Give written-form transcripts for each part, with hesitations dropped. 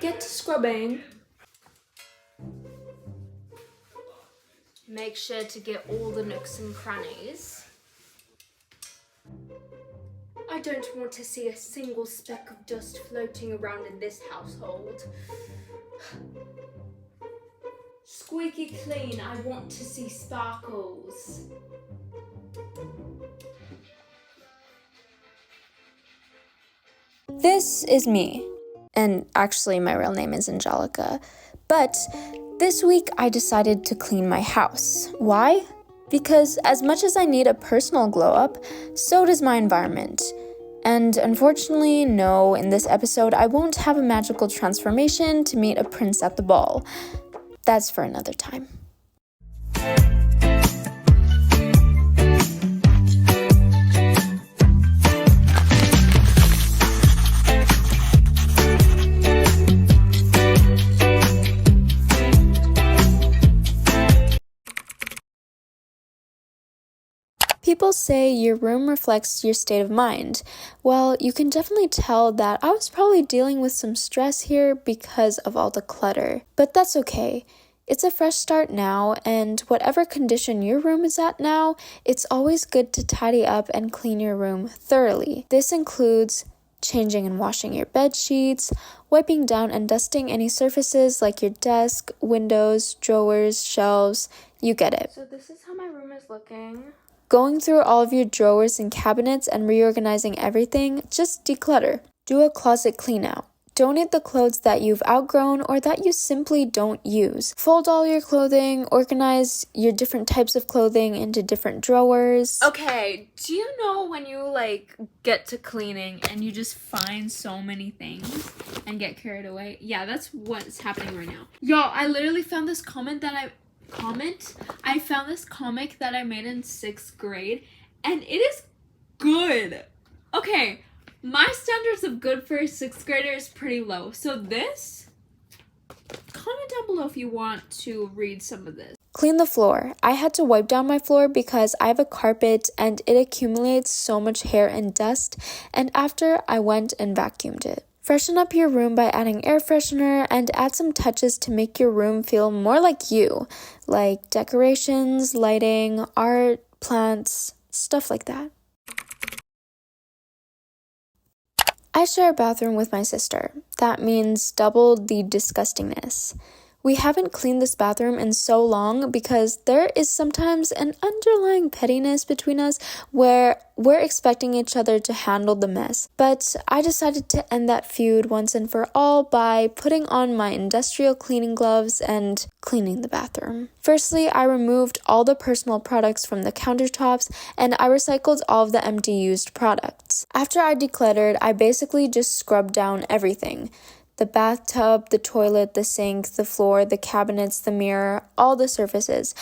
get to scrubbing. Make sure to get all the nooks and crannies. I don't want to see a single speck of dust floating around in this household. Squeaky clean, I want to see sparkles. This is me, and actually my real name is Angelica, but this week I decided to clean my house. Why? Because as much as I need a personal glow up, so does my environment. And unfortunately, no, in this episode I won't have a magical transformation to meet a prince at the ball. That's for another time. People say your room reflects your state of mind. Well, you can definitely tell that I was probably dealing with some stress here because of all the clutter. But that's okay. It's a fresh start now, and whatever condition your room is at now, it's always good to tidy up and clean your room thoroughly. This includes changing and washing your bed sheets, wiping down and dusting any surfaces like your desk, windows, drawers, shelves. You get it. So this is how my room is looking. Going through all of your drawers and cabinets and reorganizing everything, just declutter. Do a closet clean out. Donate the clothes that you've outgrown or that you simply don't use. Fold all your clothing, organize your different types of clothing into different drawers. Okay, do you know when you get to cleaning and you just find so many things and get carried away? Yeah, that's what's happening right now. Y'all, I literally found this I found this comic that I made in 6th grade, and it is good. Okay, my standards of good for a 6th grader is pretty low. So comment down below if you want to read some of this. Clean the floor. I had to wipe down my floor because I have a carpet and it accumulates so much hair and dust, and after I went and vacuumed it. Freshen up your room by adding air freshener and add some touches to make your room feel more like you, like decorations, lighting, art, plants, stuff like that. I share a bathroom with my sister. That means double the disgustingness. We haven't cleaned this bathroom in so long because there is sometimes an underlying pettiness between us where we're expecting each other to handle the mess. But I decided to end that feud once and for all by putting on my industrial cleaning gloves and cleaning the bathroom. Firstly, I removed all the personal products from the countertops and I recycled all of the empty used products. After I decluttered, I basically just scrubbed down everything. The bathtub, the toilet, the sink, the floor, the cabinets, the mirror, all the surfaces.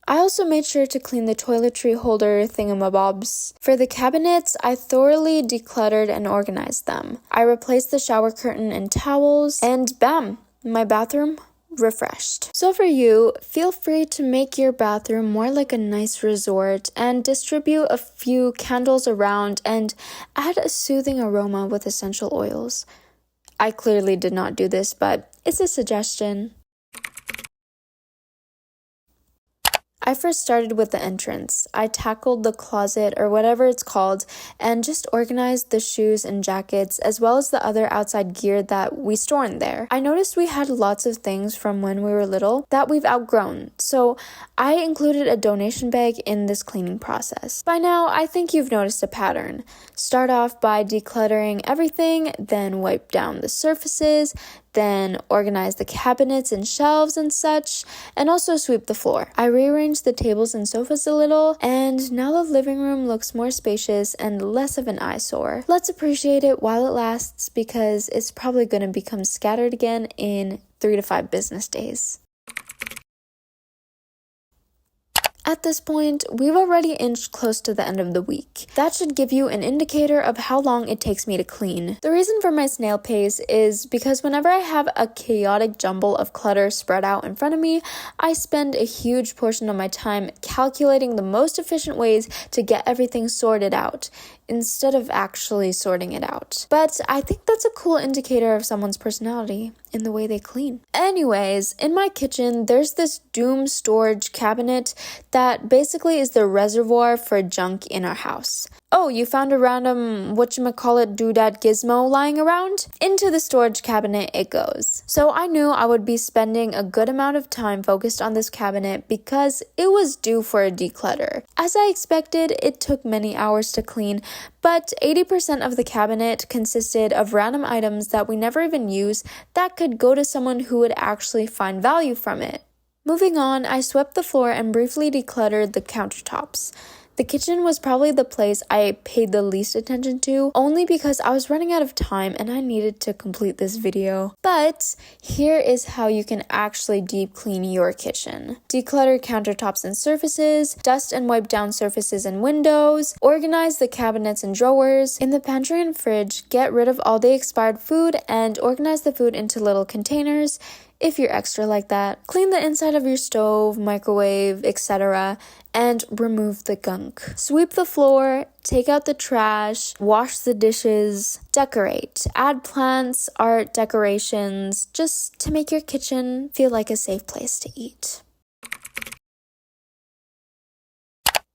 I also made sure to clean the toiletry holder thingamabobs. For the cabinets, I thoroughly decluttered and organized them. I replaced the shower curtain and towels, and bam, my bathroom refreshed. So for you, feel free to make your bathroom more like a nice resort and distribute a few candles around and add a soothing aroma with essential oils. I clearly did not do this, but it's a suggestion. I first started with the entrance. I tackled the closet or whatever it's called and just organized the shoes and jackets as well as the other outside gear that we store in there. I noticed we had lots of things from when we were little that we've outgrown, so I included a donation bag in this cleaning process. By now, I think you've noticed a pattern. Start off by decluttering everything, then wipe down the surfaces, then organize the cabinets and shelves and such, and also sweep the floor. I rearranged the tables and sofas a little, and now the living room looks more spacious and less of an eyesore. Let's appreciate it while it lasts because it's probably going to become scattered again in 3 to 5 business days. At this point, we've already inched close to the end of the week. That should give you an indicator of how long it takes me to clean. The reason for my snail pace is because whenever I have a chaotic jumble of clutter spread out in front of me, I spend a huge portion of my time calculating the most efficient ways to get everything sorted out. instead of actually sorting it out. But I think that's a cool indicator of someone's personality in the way they clean. Anyways, in my kitchen, there's this doom storage cabinet that basically is the reservoir for junk in our house. Oh, you found a random whatchamacallit doodad gizmo lying around? Into the storage cabinet it goes. So I knew I would be spending a good amount of time focused on this cabinet because it was due for a declutter. As I expected, it took many hours to clean, but 80% of the cabinet consisted of random items that we never even use that could go to someone who would actually find value from it. Moving on, I swept the floor and briefly decluttered the countertops. The kitchen was probably the place I paid the least attention to, only because I was running out of time and I needed to complete this video. But here is how you can actually deep clean your kitchen. Declutter countertops and surfaces, dust and wipe down surfaces and windows, organize the cabinets and drawers. In the pantry and fridge, get rid of all the expired food and organize the food into little containers, if you're extra like that. Clean the inside of your stove, microwave, etc., and remove the gunk. Sweep the floor, take out the trash, wash the dishes, decorate. Add plants, art, decorations, just to make your kitchen feel like a safe place to eat.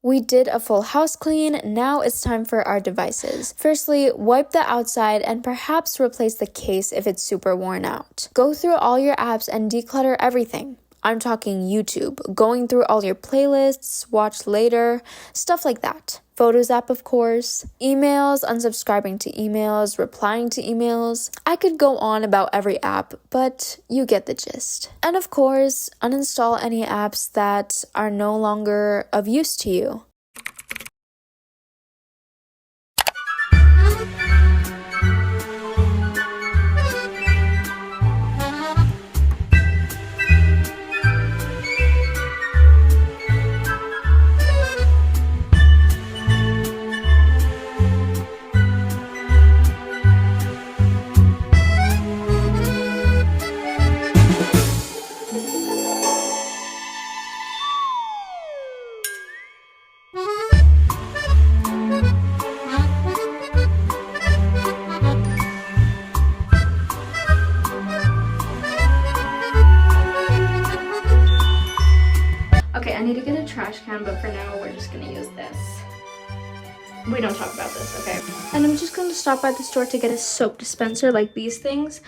We did a full house clean, now it's time for our devices. Firstly, wipe the outside and perhaps replace the case if it's super worn out. Go through all your apps and declutter everything. I'm talking YouTube, going through all your playlists, watch later, stuff like that. Photos app, of course, emails, unsubscribing to emails, replying to emails. I could go on about every app, but you get the gist. And of course, uninstall any apps that are no longer of use to you. Okay, I need to get a trash can, but for now we're just gonna use this. We don't talk about this, okay? And I'm just gonna stop by the store to get a soap dispenser like these things.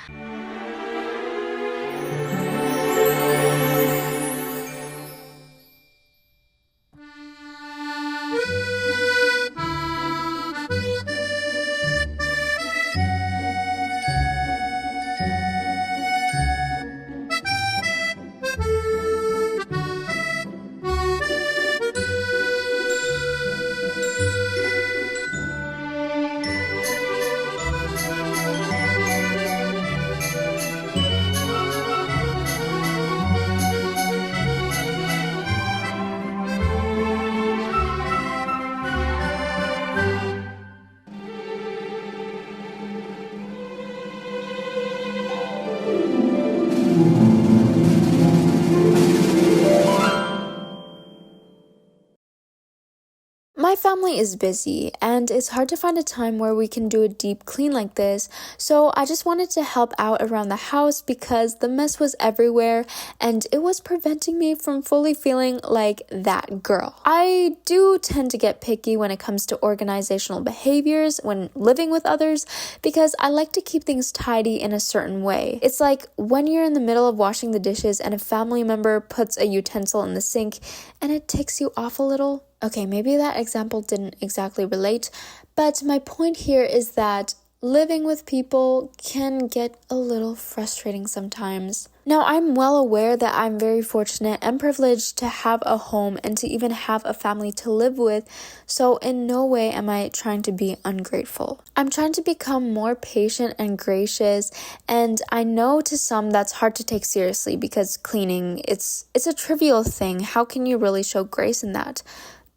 My family is busy and it's hard to find a time where we can do a deep clean like this, so I just wanted to help out around the house because the mess was everywhere and it was preventing me from fully feeling like that girl. I do tend to get picky when it comes to organizational behaviors when living with others because I like to keep things tidy in a certain way. It's like when you're in the middle of washing the dishes and a family member puts a utensil in the sink and it ticks you off a little. Okay, maybe that example didn't exactly relate, but my point here is that living with people can get a little frustrating sometimes. Now, I'm well aware that I'm very fortunate and privileged to have a home and to even have a family to live with, so in no way am I trying to be ungrateful. I'm trying to become more patient and gracious, and I know to some that's hard to take seriously because cleaning, it's a trivial thing. How can you really show grace in that?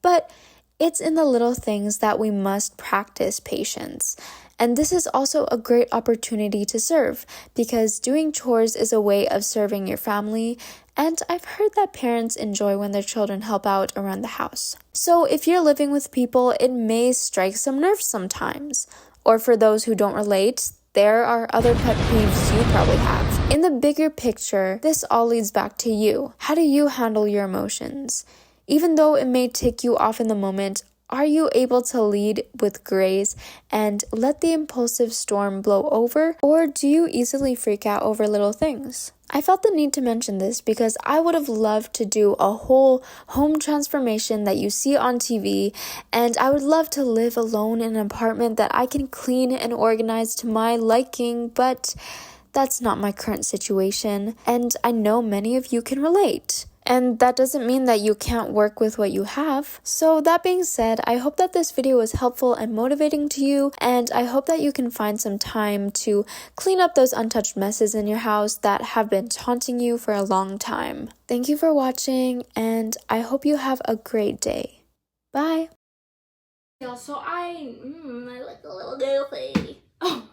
But it's in the little things that we must practice patience. And this is also a great opportunity to serve because doing chores is a way of serving your family. And I've heard that parents enjoy when their children help out around the house. So if you're living with people, it may strike some nerves sometimes. Or for those who don't relate, there are other pet peeves you probably have. In the bigger picture, this all leads back to you. How do you handle your emotions? Even though it may tick you off in the moment, are you able to lead with grace and let the impulsive storm blow over? Or do you easily freak out over little things? I felt the need to mention this because I would have loved to do a whole home transformation that you see on TV, and I would love to live alone in an apartment that I can clean and organize to my liking, but that's not my current situation, and I know many of you can relate. And that doesn't mean that you can't work with what you have. So that being said, I hope that this video was helpful and motivating to you, and I hope that you can find some time to clean up those untouched messes in your house that have been taunting you for a long time. Thank you for watching, and I hope you have a great day. Bye! So I like a little goofy. Oh.